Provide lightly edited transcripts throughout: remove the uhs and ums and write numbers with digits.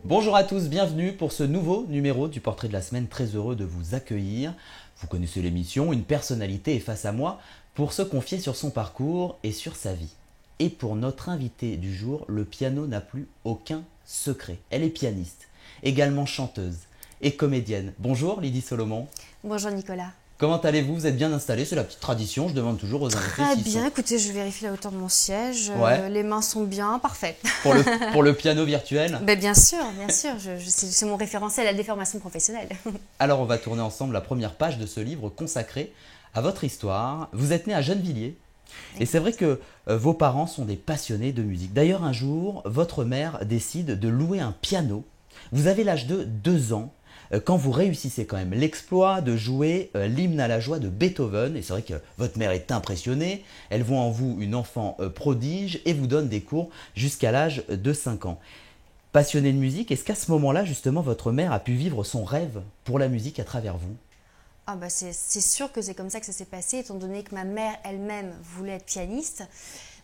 Bonjour à tous, bienvenue pour ce nouveau numéro du Portrait de la semaine. Très heureux de vous accueillir. Vous connaissez l'émission, une personnalité est face à moi pour se confier sur son parcours et sur sa vie. Et pour notre invitée du jour, le piano n'a plus aucun secret. Elle est pianiste, également chanteuse et comédienne. Bonjour Lydie Solomon. Bonjour Nicolas. Comment allez-vous? Vous êtes bien installé? C'est la petite tradition, je demande toujours aux invités. Très bien, écoutez, je vérifie la hauteur de mon siège. Ouais. Les mains sont bien, parfait. Pour le piano virtuel? Ben, bien sûr, c'est mon référentiel à la déformation professionnelle. Alors on va tourner ensemble la première page de ce livre consacré à votre histoire. Vous êtes né à Gennevilliers. Et c'est vrai que vos parents sont des passionnés de musique. D'ailleurs, un jour, votre mère décide de louer un piano. Vous avez l'âge de 2 ans quand vous réussissez quand même l'exploit de jouer l'hymne à la joie de Beethoven. Et c'est vrai que votre mère est impressionnée. Elle voit en vous une enfant prodige et vous donne des cours jusqu'à l'âge de 5 ans. Passionné de musique, est-ce qu'à ce moment-là, justement, votre mère a pu vivre son rêve pour la musique à travers vous? Ah bah c'est sûr que c'est comme ça que ça s'est passé, étant donné que ma mère elle-même voulait être pianiste.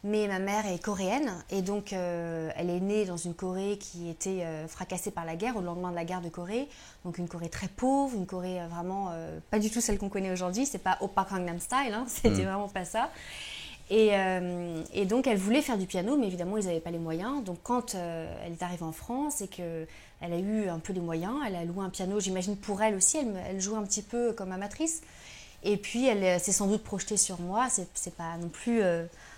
Mais ma mère est coréenne et donc elle est née dans une Corée qui était fracassée par la guerre, au lendemain de la guerre de Corée. Donc une Corée très pauvre, une Corée vraiment pas du tout celle qu'on connaît aujourd'hui. C'est pas Oppa Gangnam Style, hein, c'était vraiment pas ça. Et donc elle voulait faire du piano, mais évidemment ils n'avaient pas les moyens. Donc quand elle est arrivée en France et qu'elle a eu un peu les moyens, elle a loué un piano, j'imagine pour elle aussi, elle jouait un petit peu comme amatrice. Et puis elle s'est sans doute projetée sur moi, c'est pas non plus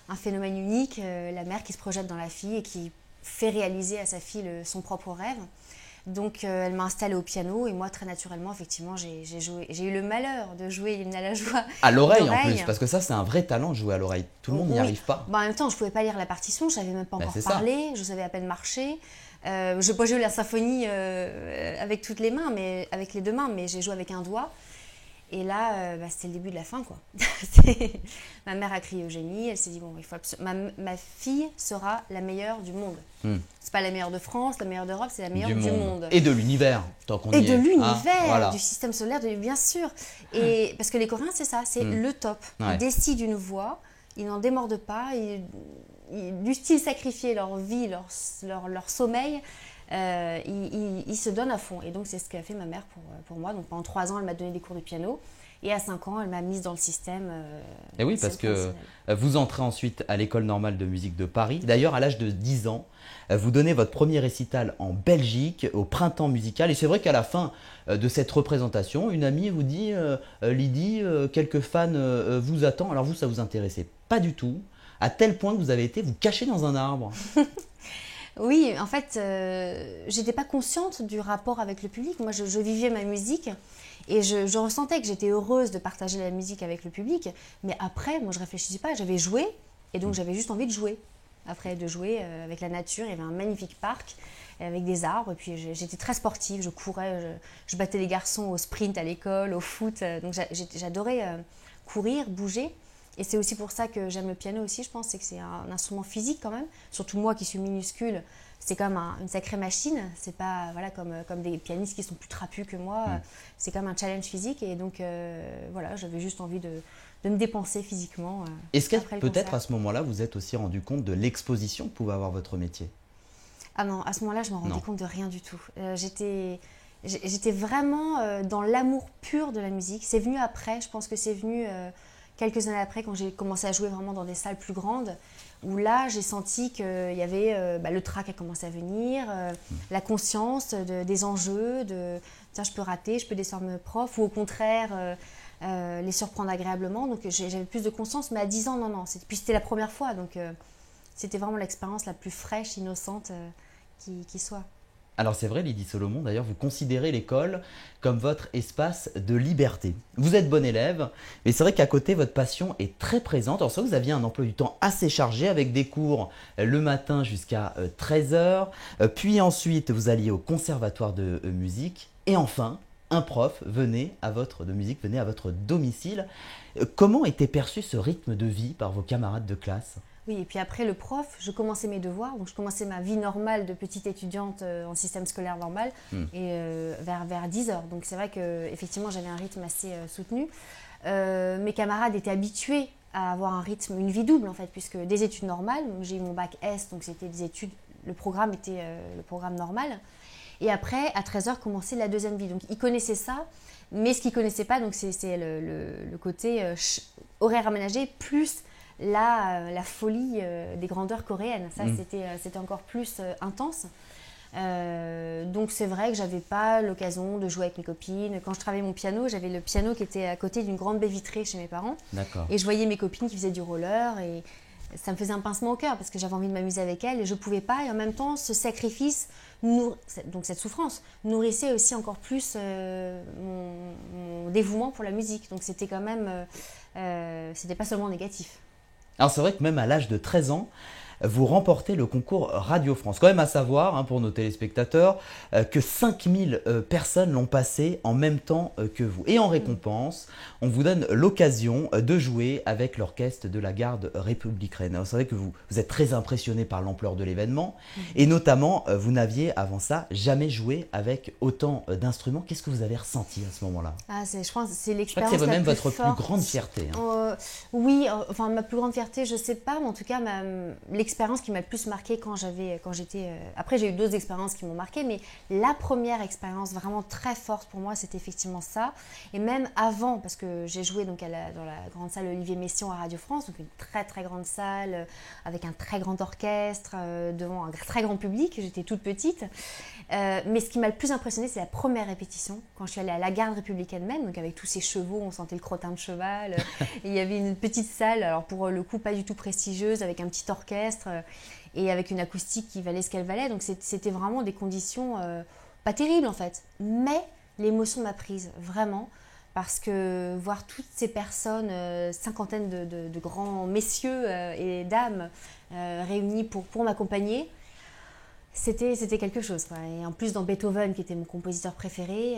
un phénomène unique, la mère qui se projette dans la fille et qui fait réaliser à sa fille son propre rêve. Donc elle m'a installée au piano et moi très naturellement effectivement j'ai eu le malheur de jouer l'hymne à la joie À l'oreille en plus, parce que ça c'est un vrai talent de jouer à l'oreille. Tout le monde n'y arrive pas. Bah, en même temps je ne pouvais pas lire la partition, je ne savais même pas encore c'est parler, je savais à peine marcher. Je n'ai pas joué la symphonie avec toutes les mains, mais avec les 2 mains, mais j'ai joué avec un doigt. Et là, c'était le début de la fin, quoi. Ma mère a crié au génie, elle s'est dit, bon, il faut ma fille sera la meilleure du monde. C'est pas la meilleure de France, la meilleure d'Europe, c'est la meilleure du monde. Et de l'univers, tant qu'on y est. Et de l'univers, voilà. du système solaire, bien sûr. Et parce que les Coréens, c'est ça, c'est le top. Ouais. Ils décident une voie, ils n'en démordent pas, du style sacrifier leur vie, leur sommeil, ils se donnent à fond. Et donc, c'est ce qu'a fait ma mère pour moi. Donc, pendant 3 ans, elle m'a donné des cours de piano. Et à 5 ans, elle m'a mise dans le système. Et oui, parce que vous entrez ensuite à l'École normale de musique de Paris. D'ailleurs, à l'âge de 10 ans, vous donnez votre premier récital en Belgique, au Printemps musical. Et c'est vrai qu'à la fin de cette représentation, une amie vous dit Lydie, quelques fans vous attendent. Alors vous, ça vous intéressait pas du tout, à tel point que vous avez été vous cacher dans un arbre. Oui, en fait, j'étais pas consciente du rapport avec le public. Moi, je vivais ma musique et je ressentais que j'étais heureuse de partager la musique avec le public. Mais après, moi, je réfléchissais pas. J'avais joué et donc j'avais juste envie de jouer. Après, de jouer avec la nature. Il y avait un magnifique parc avec des arbres. Et puis, j'étais très sportive. Je courais, je battais les garçons au sprint à l'école, au foot. Donc, j'adorais courir, bouger. Et c'est aussi pour ça que j'aime le piano aussi, je pense, c'est que c'est un instrument physique quand même. Surtout moi qui suis minuscule, c'est quand même une sacrée machine. C'est pas voilà, comme des pianistes qui sont plus trapus que moi. C'est quand même un challenge physique. Et donc voilà, j'avais juste envie de me dépenser physiquement. Est-ce que peut-être à ce moment-là, vous êtes aussi rendu compte de l'exposition que pouvait avoir votre métier? Ah non, à ce moment-là, je me rendais compte de rien du tout. J'étais vraiment dans l'amour pur de la musique. C'est venu après, je pense que c'est venu... quelques années après, quand j'ai commencé à jouer vraiment dans des salles plus grandes, où là, j'ai senti qu'il y avait le trac a commencé à venir, la conscience des enjeux, de tiens, je peux rater, je peux décevoir mes profs, ou au contraire, les surprendre agréablement. Donc, j'avais plus de conscience, mais à 10 ans, non. Puis c'était la première fois, donc c'était vraiment l'expérience la plus fraîche, innocente qui soit. Alors c'est vrai, Lydie Solomon, d'ailleurs, vous considérez l'école comme votre espace de liberté. Vous êtes bon élève, mais c'est vrai qu'à côté, votre passion est très présente. Alors ça, vous aviez un emploi du temps assez chargé avec des cours le matin jusqu'à 13 h. Puis ensuite, vous alliez au conservatoire de musique. Et enfin, un prof venait à votre domicile. Comment était perçu ce rythme de vie par vos camarades de classe ? Oui, et puis après le prof, je commençais mes devoirs, donc je commençais ma vie normale de petite étudiante en système scolaire normal, et vers 10 h. Donc c'est vrai qu'effectivement j'avais un rythme assez soutenu. Mes camarades étaient habitués à avoir un rythme, une vie double en fait, puisque des études normales, j'ai eu mon bac S, donc c'était des études, le programme était le programme normal. Et après, à 13h, commençait la deuxième vie. Donc, il connaissait ça, mais ce qu'il ne connaissait pas, donc c'est le côté horaire aménagé, plus la folie des grandeurs coréennes. Ça, c'était encore plus intense. Donc c'est vrai que j'avais pas l'occasion de jouer avec mes copines. Quand je travaillais mon piano, j'avais le piano qui était à côté d'une grande baie vitrée chez mes parents. D'accord. Et je voyais mes copines qui faisaient du roller et ça me faisait un pincement au cœur parce que j'avais envie de m'amuser avec elles et je pouvais pas. Et en même temps, ce sacrifice, donc cette souffrance, nourrissait aussi encore plus mon dévouement pour la musique. Donc c'était quand même, c'était pas seulement négatif. Alors c'est vrai que même à l'âge de 13 ans, vous remportez le concours Radio France. Quand même à savoir, pour nos téléspectateurs, que 5000 personnes l'ont passé en même temps que vous. Et en récompense, on vous donne l'occasion de jouer avec l'orchestre de la Garde républicaine. C'est vrai que vous êtes très impressionné par l'ampleur de l'événement. Et notamment, vous n'aviez avant ça jamais joué avec autant d'instruments. Qu'est-ce que vous avez ressenti à ce moment-là? Je pense que c'est l'expérience la plus forte. C'est même votre plus grande fierté. Oui, enfin ma plus grande fierté, je ne sais pas, mais en tout cas, l'expérience qui m'a le plus marquée quand j'étais... Après, j'ai eu d'autres expériences qui m'ont marquée, mais la première expérience vraiment très forte pour moi, c'était effectivement ça. Et même avant, parce que j'ai joué donc dans la grande salle Olivier Messiaen à Radio France, donc une très très grande salle, avec un très grand orchestre, devant un très grand public, j'étais toute petite. Mais ce qui m'a le plus impressionnée, c'est la première répétition, quand je suis allée à la Garde républicaine même, donc avec tous ces chevaux, on sentait le crottin de cheval. Et il y avait une petite salle, alors pour le coup pas du tout prestigieuse, avec un petit orchestre et avec une acoustique qui valait ce qu'elle valait. Donc c'était vraiment des conditions pas terribles en fait. Mais l'émotion m'a prise, vraiment. Parce que voir toutes ces personnes, cinquantaine de grands messieurs et dames réunis pour m'accompagner, c'était quelque chose, quoi. Et en plus, dans Beethoven, qui était mon compositeur préféré,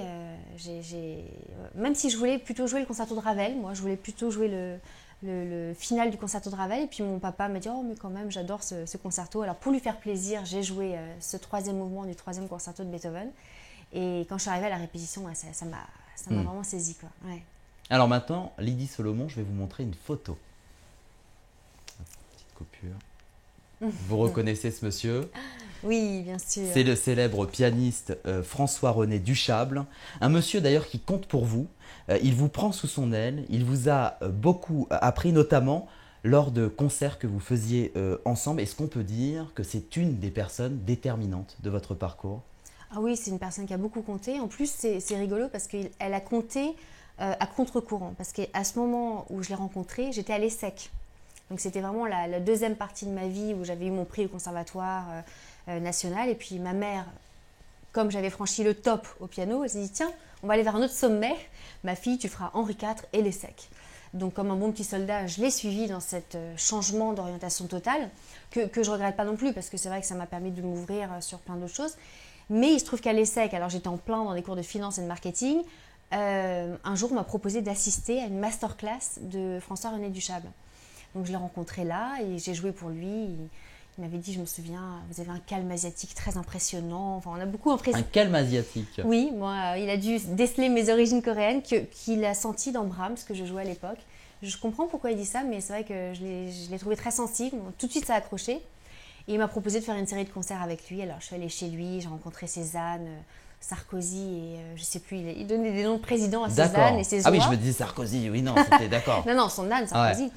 même si je voulais plutôt jouer le concerto de Ravel, moi je voulais plutôt jouer le final du concerto de Ravel. Et puis mon papa m'a dit « Oh, mais quand même, j'adore ce concerto ». Alors pour lui faire plaisir, j'ai joué ce troisième mouvement du troisième concerto de Beethoven. Et quand je suis arrivée à la répétition, ça m'a vraiment saisi, quoi. Ouais. Alors maintenant, Lydie Solomon, je vais vous montrer une photo. Petite coupure. Vous reconnaissez ce monsieur? Oui, bien sûr. C'est le célèbre pianiste François-René Duchâble, un monsieur d'ailleurs qui compte pour vous. Il vous prend sous son aile, il vous a beaucoup appris, notamment lors de concerts que vous faisiez ensemble. Est-ce qu'on peut dire que c'est une des personnes déterminantes de votre parcours? Ah oui, c'est une personne qui a beaucoup compté. En plus, c'est rigolo parce qu'elle a compté à contre-courant. Parce qu'à ce moment où je l'ai rencontré, j'étais à l'ESSEC. Donc c'était vraiment la deuxième partie de ma vie où j'avais eu mon prix au conservatoire national. Et puis ma mère, comme j'avais franchi le top au piano, elle s'est dit « Tiens, on va aller vers un autre sommet. Ma fille, tu feras Henri IV et l'ESSEC ». Donc comme un bon petit soldat, je l'ai suivi dans cet changement d'orientation totale que je ne regrette pas non plus parce que c'est vrai que ça m'a permis de m'ouvrir sur plein d'autres choses. Mais il se trouve qu'à l'ESSEC, alors j'étais en plein dans des cours de finance et de marketing, un jour on m'a proposé d'assister à une masterclass de François-René Duchâble. Donc je l'ai rencontré là et j'ai joué pour lui. Il m'avait dit, je me souviens, vous avez un calme asiatique très impressionnant. Enfin, on a beaucoup impressionné. Un calme asiatique? Oui, moi, il a dû déceler mes origines coréennes qu'il a senti dans Brahms, que je jouais à l'époque. Je comprends pourquoi il dit ça, mais c'est vrai que je l'ai trouvé très sensible. Tout de suite, ça a accroché. Et il m'a proposé de faire une série de concerts avec lui. Alors je suis allée chez lui, j'ai rencontré Cézanne, Sarkozy et je sais plus, il donnait des noms de présidents à Cézanne et Cézanne. Ah oui, je me disais Sarkozy, oui, non, c'était d'accord. Non, son âne, Sarkozy.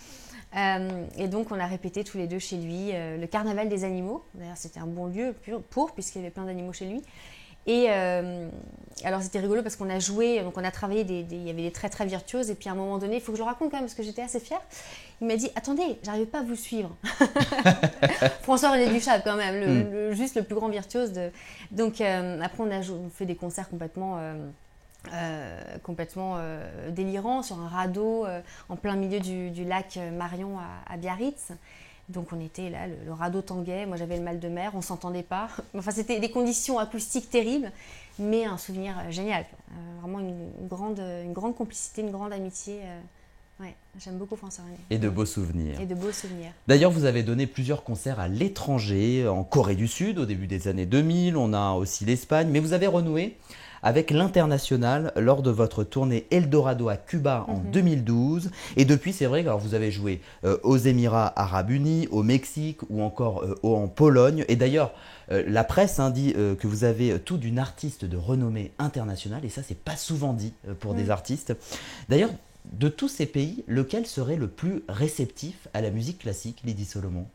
Ouais. Et donc on a répété tous les deux chez lui le carnaval des animaux. D'ailleurs c'était un bon lieu puisqu'il y avait plein d'animaux chez lui. Et alors c'était rigolo parce qu'on a joué, donc on a travaillé, il y avait des très très virtuoses et puis à un moment donné, il faut que je le raconte quand même parce que j'étais assez fière, il m'a dit « Attendez, j'arrivais pas à vous suivre ». François-René Duchâble quand même, juste le plus grand virtuose. Donc après on a fait des concerts complètement délirants sur un radeau en plein milieu du lac Marion à Biarritz. Donc on était là, le radeau tanguait, moi j'avais le mal de mer, on ne s'entendait pas. Enfin c'était des conditions acoustiques terribles, mais un souvenir génial. Vraiment une grande complicité, une grande amitié. Ouais, j'aime beaucoup François-René. Et de beaux souvenirs. Et de beaux souvenirs. D'ailleurs, vous avez donné plusieurs concerts à l'étranger, en Corée du Sud au début des années 2000, on a aussi l'Espagne, mais vous avez renoué avec l'International lors de votre tournée Eldorado à Cuba en 2012. Et depuis, c'est vrai que alors, vous avez joué aux Émirats Arabes Unis, au Mexique ou encore en Pologne. Et d'ailleurs, la presse dit que vous avez tout d'une artiste de renommée internationale. Et ça, c'est pas souvent dit pour des artistes. D'ailleurs, de tous ces pays, lequel serait le plus réceptif à la musique classique, Lydie Solomon?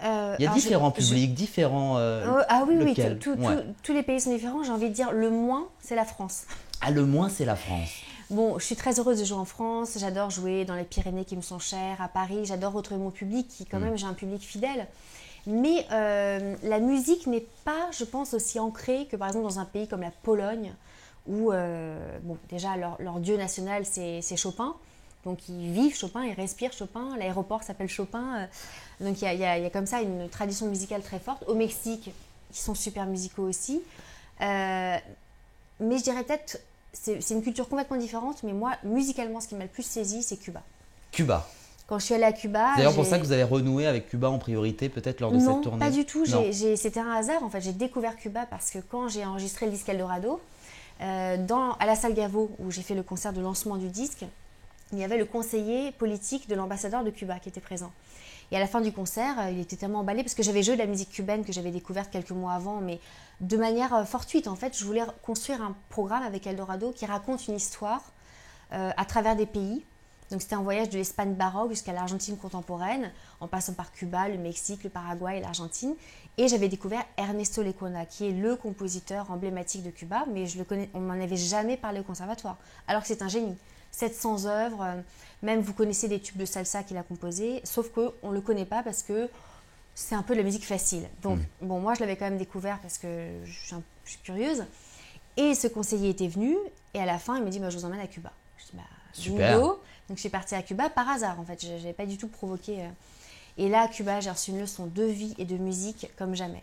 Il y a différents publics, différents... ah oui, lequel? tous les pays sont différents. J'ai envie de dire, le moins, c'est la France. Ah, le moins, c'est la France. Bon, je suis très heureuse de jouer en France. J'adore jouer dans les Pyrénées qui me sont chères, à Paris. J'adore retrouver mon public, qui quand même, j'ai un public fidèle. Mais la musique n'est pas, je pense, aussi ancrée que par exemple dans un pays comme la Pologne, où, bon, déjà, leur dieu national, c'est Chopin. Donc, ils vivent Chopin, ils respirent Chopin. L'aéroport s'appelle Chopin. Donc, il y a comme ça une tradition musicale très forte. Au Mexique, ils sont super musicaux aussi. Mais je dirais peut-être, c'est une culture complètement différente. Mais moi, musicalement, ce qui m'a le plus saisi, c'est Cuba. Cuba. Quand je suis allée à Cuba... C'est d'ailleurs pour ça que vous avez renoué avec Cuba en priorité, peut-être lors de cette tournée? Non, pas du tout. C'était un hasard. En fait, j'ai découvert Cuba parce que quand j'ai enregistré le disque Eldorado, à la salle Gaveau, où j'ai fait le concert de lancement du disque, il y avait le conseiller politique de l'ambassadeur de Cuba qui était présent. Et à la fin du concert, il était tellement emballé parce que j'avais joué de la musique cubaine que j'avais découverte quelques mois avant, mais de manière fortuite. En fait, je voulais construire un programme avec Eldorado qui raconte une histoire à travers des pays. Donc c'était un voyage de l'Espagne baroque jusqu'à l'Argentine contemporaine, en passant par Cuba, le Mexique, le Paraguay et l'Argentine. Et j'avais découvert Ernesto Lecuona, qui est le compositeur emblématique de Cuba, mais on m'en avait jamais parlé au conservatoire, alors que c'est un génie. 700 œuvres, même vous connaissez des tubes de salsa qu'il a composés, sauf qu'on ne le connaît pas parce que c'est un peu de la musique facile. Donc, bon, moi, je l'avais quand même découvert parce que je suis curieuse. Et ce conseiller était venu, et à la fin, il me dit je vous emmène à Cuba. Je dis super. Bingo. Donc, je suis partie à Cuba par hasard, en fait. Je n'avais pas du tout provoqué. Et là, à Cuba, j'ai reçu une leçon de vie et de musique comme jamais.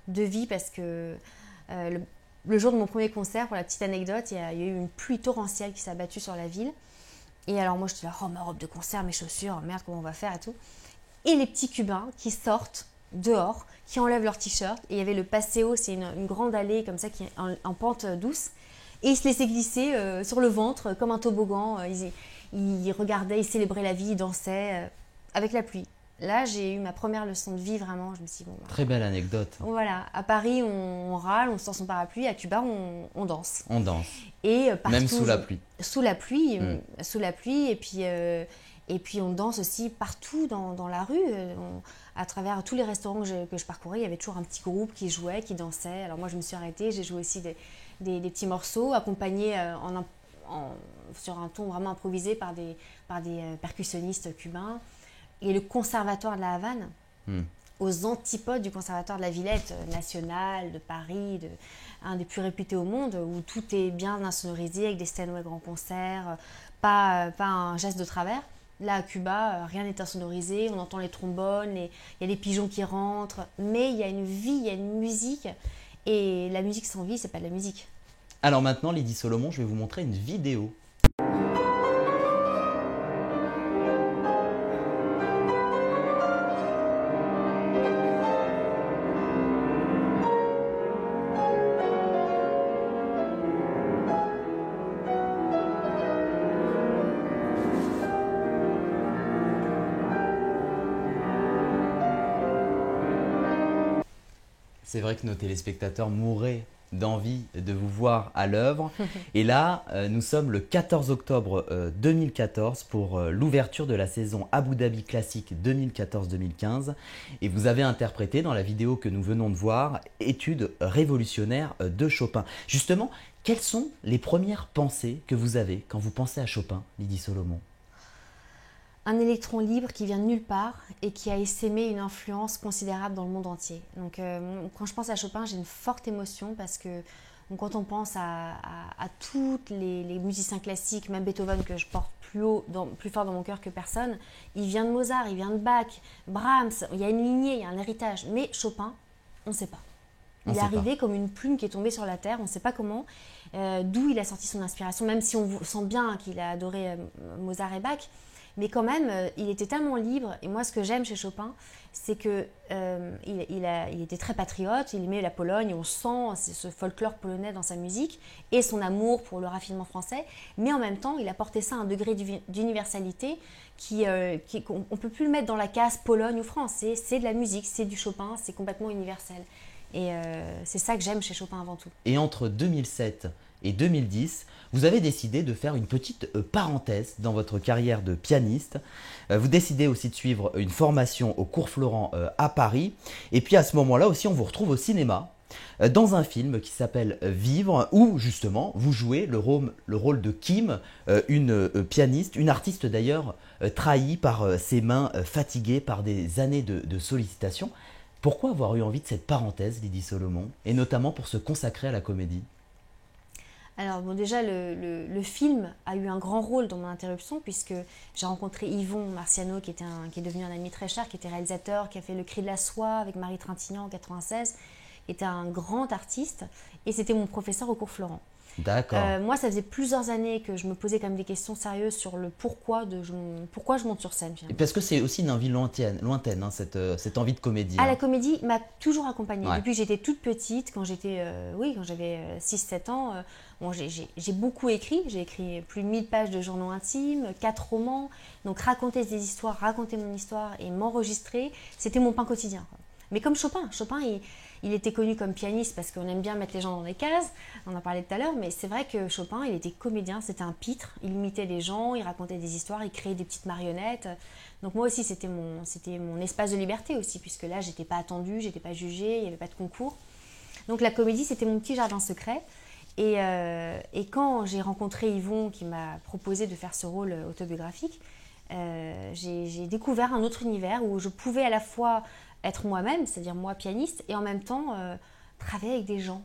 De vie parce que le jour de mon premier concert, pour la petite anecdote, il y a eu une pluie torrentielle qui s'est abattue sur la ville. Et alors moi, je suis là, ma robe de concert, mes chaussures, merde, comment on va faire et tout. Et les petits Cubains qui sortent dehors, qui enlèvent leurs t-shirts. Et il y avait le Paseo, c'est une grande allée comme ça, qui est en pente douce. Et ils se laissaient glisser sur le ventre comme un toboggan. Ils regardaient, ils célébraient la vie, ils dansaient avec la pluie. Là, j'ai eu ma première leçon de vie, vraiment. Je me suis dit, très belle anecdote. Voilà, à Paris, on râle, on sort son parapluie. À Cuba, on danse. On danse. Et partout, même sous la pluie. Sous la pluie, sous la pluie. Et puis, on danse aussi partout dans la rue. À travers tous les restaurants que je parcourais, il y avait toujours un petit groupe qui jouait, qui dansait. Alors moi, je me suis arrêtée. J'ai joué aussi des petits morceaux, accompagnés sur un ton vraiment improvisé par des percussionnistes cubains. Et le conservatoire de la Havane, aux antipodes du conservatoire de la Villette national, de Paris, un des plus réputés au monde, où tout est bien insonorisé, avec des Steinway grands concerts, pas un geste de travers. Là, à Cuba, rien n'est insonorisé, on entend les trombones, il y a les pigeons qui rentrent, mais il y a une vie, il y a une musique, et la musique sans vie, c'est pas de la musique. Alors maintenant, Lydie Solomon, je vais vous montrer une vidéo. C'est vrai que nos téléspectateurs mourraient d'envie de vous voir à l'œuvre. Et là, nous sommes le 14 octobre 2014 pour l'ouverture de la saison Abu Dhabi Classique 2014-2015. Et vous avez interprété dans la vidéo que nous venons de voir, Études révolutionnaires de Chopin. Justement, quelles sont les premières pensées que vous avez quand vous pensez à Chopin, Lydie Solomon? Un électron libre qui vient de nulle part et qui a essaimé une influence considérable dans le monde entier. Donc, quand je pense à Chopin, j'ai une forte émotion parce que quand on pense à tous les musiciens classiques, même Beethoven que je porte plus fort dans mon cœur que personne, il vient de Mozart, il vient de Bach, Brahms, il y a une lignée, il y a un héritage. Mais Chopin, on ne sait pas. Il est arrivé comme une plume qui est tombée sur la terre, on ne sait pas comment, d'où il a sorti son inspiration, même si on sent bien qu'il a adoré Mozart et Bach. Mais quand même, il était tellement libre. Et moi, ce que j'aime chez Chopin, c'est qu'il il était très patriote, il aimait la Pologne, on sent ce folklore polonais dans sa musique, et son amour pour le raffinement français. Mais en même temps, il a porté ça à un degré d'universalité qu'on ne peut plus le mettre dans la case Pologne ou France. C'est de la musique, c'est du Chopin, c'est complètement universel. Et c'est ça que j'aime chez Chopin avant tout. Et entre 2007 et 2010, vous avez décidé de faire une petite parenthèse dans votre carrière de pianiste. Vous décidez aussi de suivre une formation au Cours Florent à Paris. Et puis à ce moment-là aussi, on vous retrouve au cinéma dans un film qui s'appelle Vivre, où justement vous jouez le rôle de Kim, une pianiste, une artiste d'ailleurs trahie par ses mains fatiguées par des années de sollicitations. Pourquoi avoir eu envie de cette parenthèse, Lydie Solomon, et notamment pour se consacrer à la comédie? Alors bon, déjà, le film a eu un grand rôle dans mon interruption, puisque j'ai rencontré Yvon Marciano, qui est devenu un ami très cher, qui était réalisateur, qui a fait Le Cri de la Soie avec Marie Trintignant en 96, qui était un grand artiste, et c'était mon professeur au Cours Florent. D'accord. Moi, ça faisait plusieurs années que je me posais quand même des questions sérieuses sur le pourquoi je monte sur scène. Et parce que c'est aussi une envie lointaine hein, cette envie de comédie. Ah, hein. la comédie m'a toujours accompagnée. Ouais. Depuis que j'étais toute petite, quand j'avais 6-7 ans, bon, j'ai beaucoup écrit. J'ai écrit plus de 1000 pages de journaux intimes, 4 romans. Donc raconter des histoires, raconter mon histoire et m'enregistrer, c'était mon pain quotidien, quoi. Mais comme Chopin, il était connu comme pianiste parce qu'on aime bien mettre les gens dans des cases, on en parlait tout à l'heure, mais c'est vrai que Chopin, il était comédien, c'était un pitre, il imitait les gens, il racontait des histoires, il créait des petites marionnettes. Donc moi aussi, c'était mon espace de liberté aussi, puisque là, j'étais pas attendue, j'étais pas jugée, il n'y avait pas de concours. Donc la comédie, c'était mon petit jardin secret. Et quand j'ai rencontré Yvon, qui m'a proposé de faire ce rôle autobiographique, j'ai découvert un autre univers où je pouvais à la fois être moi-même, c'est-à-dire moi pianiste, et en même temps travailler avec des gens,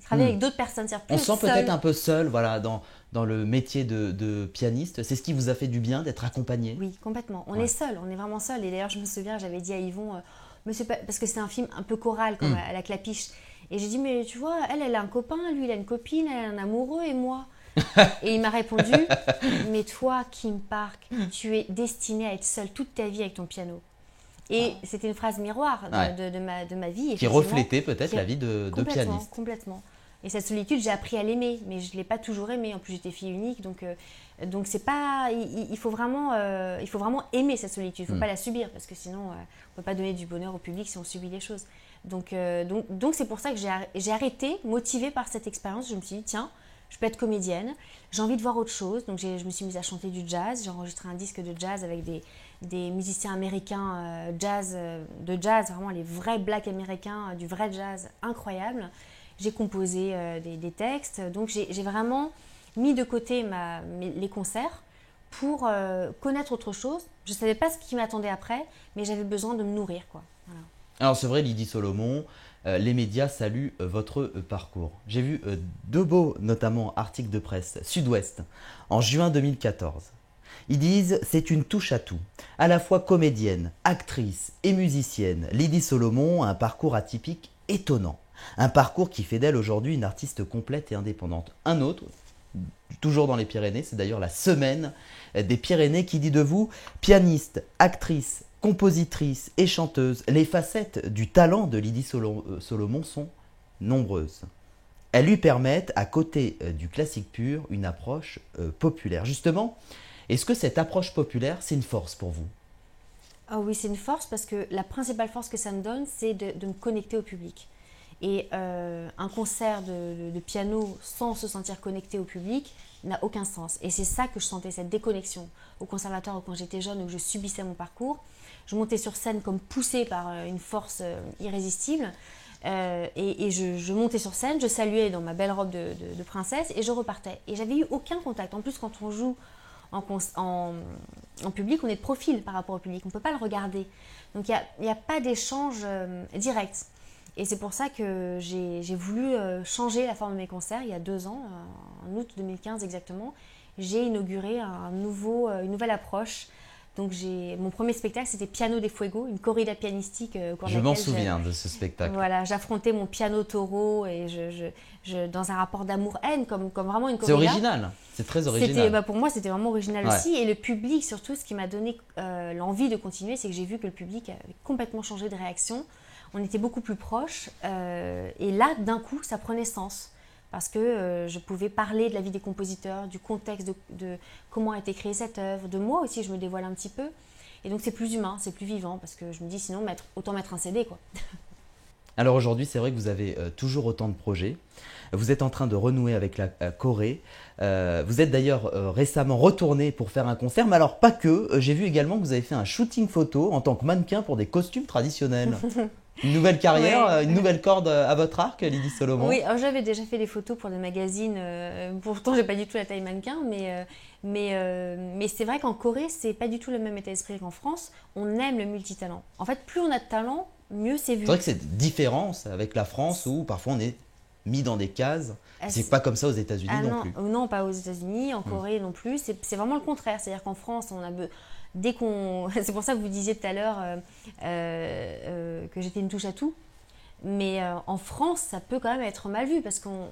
travailler avec d'autres personnes. On se sent peut-être un peu seul voilà, dans le métier de pianiste. C'est ce qui vous a fait du bien d'être accompagné? Oui, complètement. On est seul, on est vraiment seul. Et d'ailleurs, je me souviens, j'avais dit à Yvon, parce que c'est un film un peu choral, comme à la Clapiche, et j'ai dit, mais tu vois, elle a un copain, lui, il a une copine, elle a un amoureux, et moi et il m'a répondu, mais toi, Kim Park, tu es destiné à être seule toute ta vie avec ton piano. Et c'était une phrase miroir de ma vie. Qui reflétait peut-être la vie de pianiste. Complètement. Et cette solitude, j'ai appris à l'aimer, mais je ne l'ai pas toujours aimée. En plus, j'étais fille unique, donc c'est pas. Il faut vraiment aimer cette solitude. Il ne faut pas la subir, parce que sinon, on ne peut pas donner du bonheur au public si on subit les choses. Donc c'est pour ça que j'ai arrêté, motivée par cette expérience. Je me suis dit, tiens, je peux être comédienne, j'ai envie de voir autre chose. Donc je me suis mise à chanter du jazz. J'ai enregistré un disque de jazz avec des musiciens américains de jazz, vraiment les vrais blacks américains, du vrai jazz incroyable. J'ai composé des textes. Donc j'ai vraiment mis de côté les concerts pour connaître autre chose. Je ne savais pas ce qui m'attendait après, mais j'avais besoin de me nourrir, quoi. Voilà. Alors c'est vrai, Lydie Solomon, les médias saluent votre parcours. J'ai vu deux beaux, notamment, articles de presse Sud-Ouest en juin 2014. Ils disent « C'est une touche à tout. À la fois comédienne, actrice et musicienne, Lydie Solomon a un parcours atypique étonnant. Un parcours qui fait d'elle aujourd'hui une artiste complète et indépendante. » Un autre, toujours dans les Pyrénées, c'est d'ailleurs la semaine des Pyrénées qui dit de vous « Pianiste, actrice, compositrice et chanteuse, les facettes du talent de Lydie Solomon sont nombreuses. Elles lui permettent, à côté du classique pur, une approche populaire. » Justement, est-ce que cette approche populaire, c'est une force pour vous? Oh oui, c'est une force parce que la principale force que ça me donne, c'est de me connecter au public. Et un concert de piano sans se sentir connecté au public n'a aucun sens. Et c'est ça que je sentais, cette déconnexion. Au conservatoire, quand j'étais jeune, où je subissais mon parcours, je montais sur scène comme poussée par une force irrésistible. Et je montais sur scène, je saluais dans ma belle robe de princesse et je repartais. Et j'avais eu aucun contact. En plus, quand on joue en public, on est de profil par rapport au public. On ne peut pas le regarder. Donc, il n'y a pas d'échange direct. Et c'est pour ça que j'ai voulu changer la forme de mes concerts. Il y a 2 ans, en août 2015 exactement, j'ai inauguré une nouvelle approche Donc mon premier spectacle, c'était Piano de Fuego, une corrida pianistique. Je m'en souviens de ce spectacle. Voilà, j'affrontais mon piano taureau et dans un rapport d'amour-haine, comme vraiment une corrida. C'est original, c'est très original. Pour moi, c'était vraiment original Ouais. aussi. Et le public, surtout, ce qui m'a donné l'envie de continuer, c'est que j'ai vu que le public avait complètement changé de réaction. On était beaucoup plus proches. Et là, d'un coup, ça prenait sens. Parce que je pouvais parler de la vie des compositeurs, du contexte de comment a été créée cette œuvre, de moi aussi, je me dévoile un petit peu. Et donc c'est plus humain, c'est plus vivant, parce que je me dis sinon autant mettre un CD, quoi. Alors aujourd'hui, c'est vrai que vous avez toujours autant de projets. Vous êtes en train de renouer avec la Corée. Vous êtes d'ailleurs récemment retourné pour faire un concert, mais alors pas que. J'ai vu également que vous avez fait un shooting photo en tant que mannequin pour des costumes traditionnels. Une nouvelle carrière, Ouais. Une nouvelle corde à votre arc, Lydie Solomon. Oui, alors j'avais déjà fait des photos pour des magazines. Pourtant, j'ai pas du tout la taille mannequin, mais c'est vrai qu'en Corée, c'est pas du tout le même état d'esprit qu'en France. On aime le multitalent. En fait, plus on a de talent, mieux c'est vu. C'est vrai que c'est différent avec la France où parfois on est mis dans des cases. C'est pas comme ça aux États-Unis non plus. Non, pas aux États-Unis, en Corée non plus. C'est vraiment le contraire. C'est-à-dire qu'en France, dès qu'on. C'est pour ça que vous disiez tout à l'heure que j'étais une touche à tout. Mais en France, ça peut quand même être mal vu parce qu'on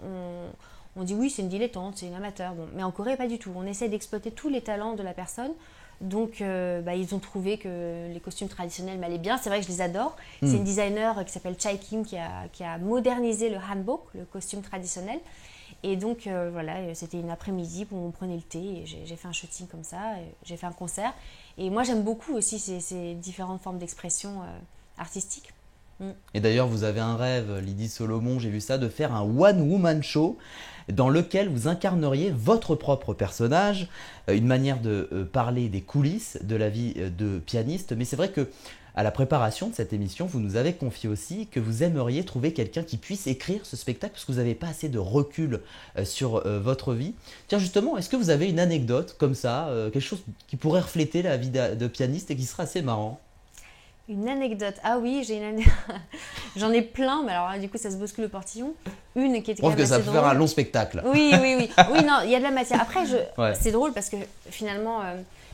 dit oui, c'est une dilettante, c'est une amateur. Bon, mais en Corée, pas du tout. On essaie d'exploiter tous les talents de la personne. Donc, ils ont trouvé que les costumes traditionnels m'allaient bien. C'est vrai que je les adore. C'est une designer qui s'appelle Chai Kim qui a modernisé le hanbok, le costume traditionnel. Et donc, voilà, c'était une après-midi où on prenait le thé et j'ai fait un shooting comme ça. J'ai fait un concert. Et moi, j'aime beaucoup aussi ces différentes formes d'expression artistique. Et d'ailleurs, vous avez un rêve, Lydie Solomon, j'ai vu ça, de faire un one-woman show dans lequel vous incarneriez votre propre personnage, une manière de parler des coulisses de la vie de pianiste. Mais c'est vrai que à la préparation de cette émission, vous nous avez confié aussi que vous aimeriez trouver quelqu'un qui puisse écrire ce spectacle parce que vous n'avez pas assez de recul sur votre vie. Tiens, justement, est-ce que vous avez une anecdote comme ça, quelque chose qui pourrait refléter la vie de pianiste et qui serait assez marrant ? Une anecdote. Ah oui, j'en ai plein, mais alors là, du coup, ça se bouscule le portillon. Une qui était Je pense quand même que ça assez peut faire drôle. un long spectacle. Oui. Oui, non, il y a de la matière. Après, Ouais. c'est drôle parce que finalement,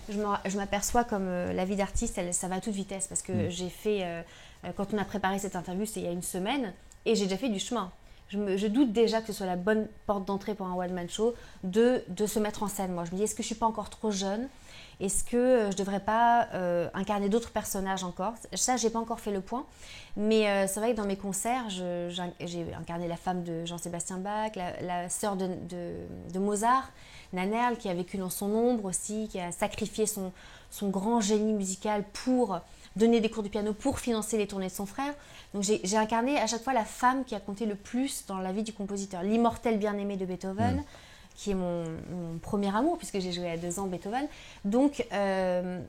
je m'aperçois comme la vie d'artiste, ça va à toute vitesse. Parce que j'ai fait, quand on a préparé cette interview, c'était il y a une semaine, et j'ai déjà fait du chemin. Je doute déjà que ce soit la bonne porte d'entrée pour un one-man show de se mettre en scène. Moi, je me dis, est-ce que je ne suis pas encore trop jeune ? Est-ce que je ne devrais pas incarner d'autres personnages encore ? Ça, je n'ai pas encore fait le point. Mais c'est vrai que dans mes concerts, j'ai incarné la femme de Jean-Sébastien Bach, la sœur de Mozart, Nannerl, qui a vécu dans son ombre aussi, qui a sacrifié son grand génie musical pour donner des cours de piano pour financer les tournées de son frère. Donc j'ai incarné à chaque fois la femme qui a compté le plus dans la vie du compositeur. L'immortel bien-aimé de Beethoven, qui est mon premier amour, puisque j'ai joué à 2 ans Beethoven. Donc,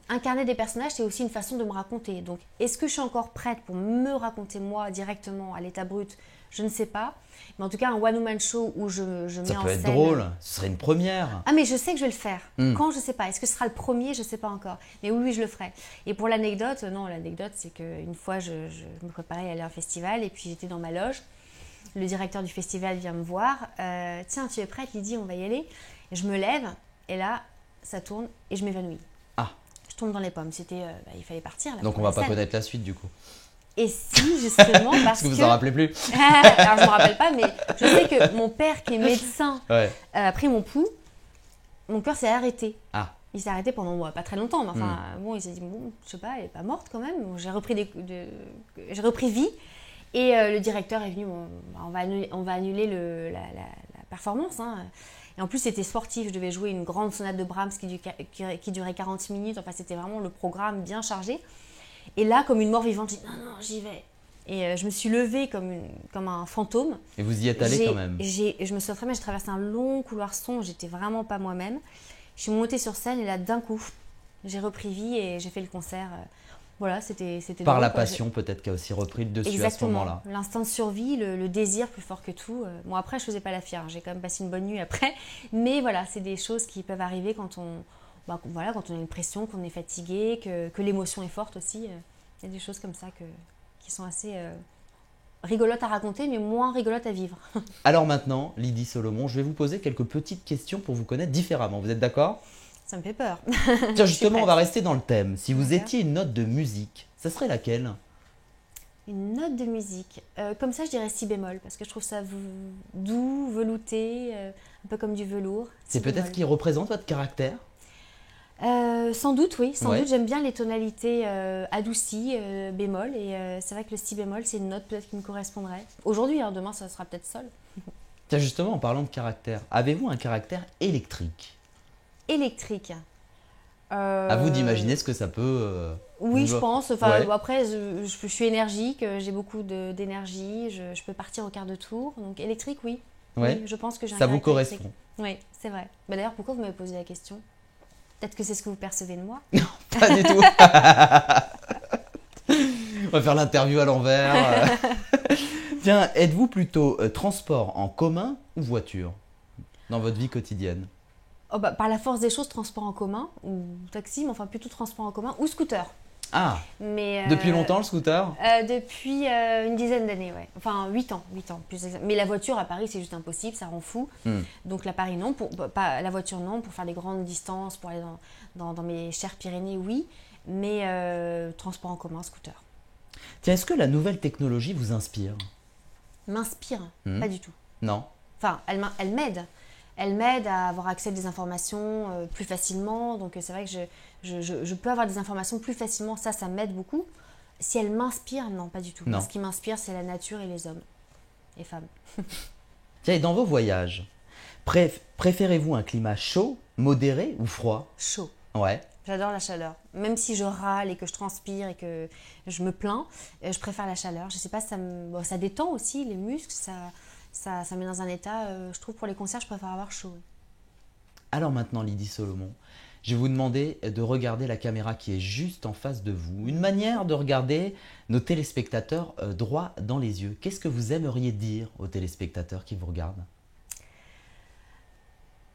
incarner des personnages, c'est aussi une façon de me raconter. Donc, est-ce que je suis encore prête pour me raconter moi directement à l'état brut ? Je ne sais pas. Mais en tout cas, un one-woman show où je mets en scène... Ça peut être drôle, ce serait une première. Ah, mais je sais que je vais le faire. Quand, je ne sais pas. Est-ce que ce sera le premier ? Je ne sais pas encore. Mais oui, je le ferai. Et pour l'anecdote, non, l'anecdote, c'est qu'une fois, je me préparais à aller à un festival et puis j'étais dans ma loge. Le directeur du festival vient me voir. Tiens, tu es prête, Lydie, on va y aller. Et je me lève et là, ça tourne et je m'évanouis. Ah. Je tombe dans les pommes. Il fallait partir. Là, Donc on va pas connaître la suite du coup. Et si, justement, parce que vous en rappelez plus. Alors, je ne me rappelle pas, mais je sais que mon père, qui est médecin, a pris mon pouls. Mon cœur s'est arrêté. Ah. Il s'est arrêté pendant pas très longtemps. Mais enfin, bon, il s'est dit, bon, je sais pas, elle n'est pas morte quand même. Bon, j'ai repris vie. Et le directeur est venu, on va annuler la performance. Hein. Et en plus, c'était sportif. Je devais jouer une grande sonate de Brahms qui durait 40 minutes. Enfin, c'était vraiment le programme bien chargé. Et là, comme une mort vivante, j'ai dit non, j'y vais. Et je me suis levée comme un fantôme. Et vous y êtes allée quand même. Je me souviens très bien, j'ai traversé un long couloir sombre. J'étais vraiment pas moi-même. Je suis montée sur scène et là, d'un coup, j'ai repris vie et j'ai fait le concert. Voilà, c'était Par drôle, la passion peut-être qui a aussi repris le dessus. Exactement. À ce moment-là. L'instinct de survie, le désir plus fort que tout. Bon, après, je faisais pas la fière, j'ai quand même passé une bonne nuit après. Mais voilà, c'est des choses qui peuvent arriver quand on a une pression, qu'on est fatigué, que l'émotion est forte aussi. Il y a des choses comme ça qui sont assez rigolotes à raconter, mais moins rigolotes à vivre. Alors maintenant, Lydie Solomon, je vais vous poser quelques petites questions pour vous connaître différemment. Vous êtes d'accord ? Ça me fait peur. Tiens, justement, on va rester dans le thème. Si vous D'accord. étiez une note de musique, ça serait laquelle? Une note de musique. Comme ça, je dirais si bémol, parce que je trouve ça doux, velouté, un peu comme du velours. C'est Si peut-être bémol. ce qui représente votre caractère? Sans doute, oui. Sans Ouais. doute, j'aime bien les tonalités adoucies, bémol. Et c'est vrai que le si bémol, c'est une note peut-être qui me correspondrait. Aujourd'hui, hein, demain, ça sera peut-être sol. Tiens, justement, en parlant de caractère, avez-vous un caractère électrique? Électrique. À vous d'imaginer ce que ça peut... Oui, je vous- pense. Enfin, Ouais. après, je suis énergique, j'ai beaucoup d'énergie, je peux partir au quart de tour. Donc électrique, oui. Ouais. Oui, je pense que j'ai un Ça vous caractère correspond. électrique. Oui, c'est vrai. Bah, d'ailleurs, pourquoi vous m'avez posé la question? Peut-être que c'est ce que vous percevez de moi. Pas du tout. On va faire l'interview à l'envers. Tiens, êtes-vous plutôt transport en commun ou voiture dans votre vie quotidienne? Oh, bah, par la force des choses, transport en commun ou taxi, mais enfin plutôt transport en commun ou scooter. Ah, Mais, depuis longtemps le scooter? Depuis une dizaine d'années, ouais. Enfin 8 ans, 8 ans plus exact. Mais la voiture à Paris, c'est juste impossible, ça rend fou. Hmm. Donc la Paris, non. Pas, la voiture, non. Pour faire des grandes distances, pour aller dans mes chères Pyrénées, oui. Mais transport en commun, scooter. Tiens, est-ce que la nouvelle technologie vous inspire? M'inspire, Hmm. pas du tout. Non. Enfin, elle m'aide. Elle m'aide à avoir accès à des informations plus facilement. Donc, c'est vrai que je peux avoir des informations plus facilement. Ça m'aide beaucoup. Si elle m'inspire, non, pas du tout. Non. Ce qui m'inspire, c'est la nature et les hommes et femmes. Tiens, et dans vos voyages, préférez-vous un climat chaud, modéré ou froid? Chaud. Ouais. J'adore la chaleur. Même si je râle et que je transpire et que je me plains, je préfère la chaleur. Je sais pas, ça détend aussi les muscles. Ça met dans un état, je trouve, pour les concerts, je préfère avoir chaud. Alors maintenant, Lydie Solomon, je vais vous demander de regarder la caméra qui est juste en face de vous. Une manière de regarder nos téléspectateurs droit dans les yeux. Qu'est-ce que vous aimeriez dire aux téléspectateurs qui vous regardent?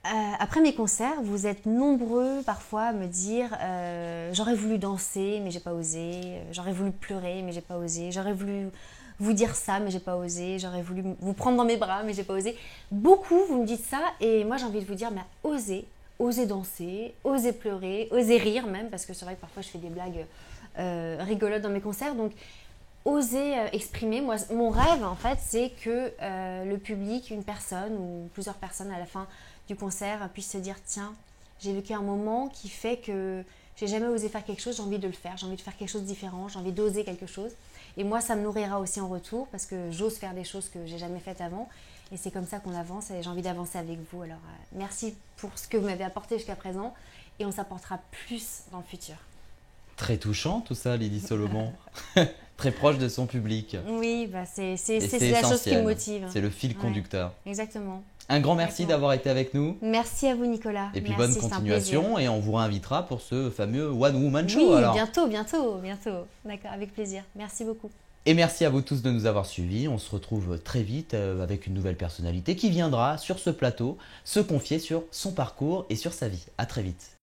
Après mes concerts, vous êtes nombreux parfois à me dire j'aurais voulu danser mais j'ai pas osé, j'aurais voulu pleurer mais j'ai pas osé, j'aurais voulu vous dire ça mais j'ai pas osé, j'aurais voulu vous prendre dans mes bras mais j'ai pas osé. Beaucoup vous me dites ça et moi j'ai envie de vous dire mais osez danser, osez pleurer, osez rire même parce que c'est vrai que parfois je fais des blagues rigolotes dans mes concerts donc oser exprimer. Moi, mon rêve en fait c'est que le public, une personne ou plusieurs personnes à la fin du concert puisse se dire tiens, j'ai vécu un moment qui fait que j'ai jamais osé faire quelque chose, j'ai envie de le faire, j'ai envie de faire quelque chose de différent, j'ai envie d'oser quelque chose. Et moi, ça me nourrira aussi en retour parce que j'ose faire des choses que j'ai jamais faites avant. Et c'est comme ça qu'on avance et j'ai envie d'avancer avec vous. Alors, merci pour ce que vous m'avez apporté jusqu'à présent et on s'apportera plus dans le futur. Très touchant tout ça, Lydie Solomon. Très proche de son public. Oui, bah c'est Et la chose qui me essentiel. motive. C'est le fil Ouais. conducteur. Exactement. Un grand merci D'accord. d'avoir été avec nous. Merci à vous, Nicolas. Et puis Merci, bonne c'est un continuation. plaisir. Et on vous réinvitera pour ce fameux One Woman Show. Oui, alors. bientôt. D'accord, avec plaisir. Merci beaucoup. Et merci à vous tous de nous avoir suivis. On se retrouve très vite avec une nouvelle personnalité qui viendra sur ce plateau se confier sur son parcours et sur sa vie. À très vite.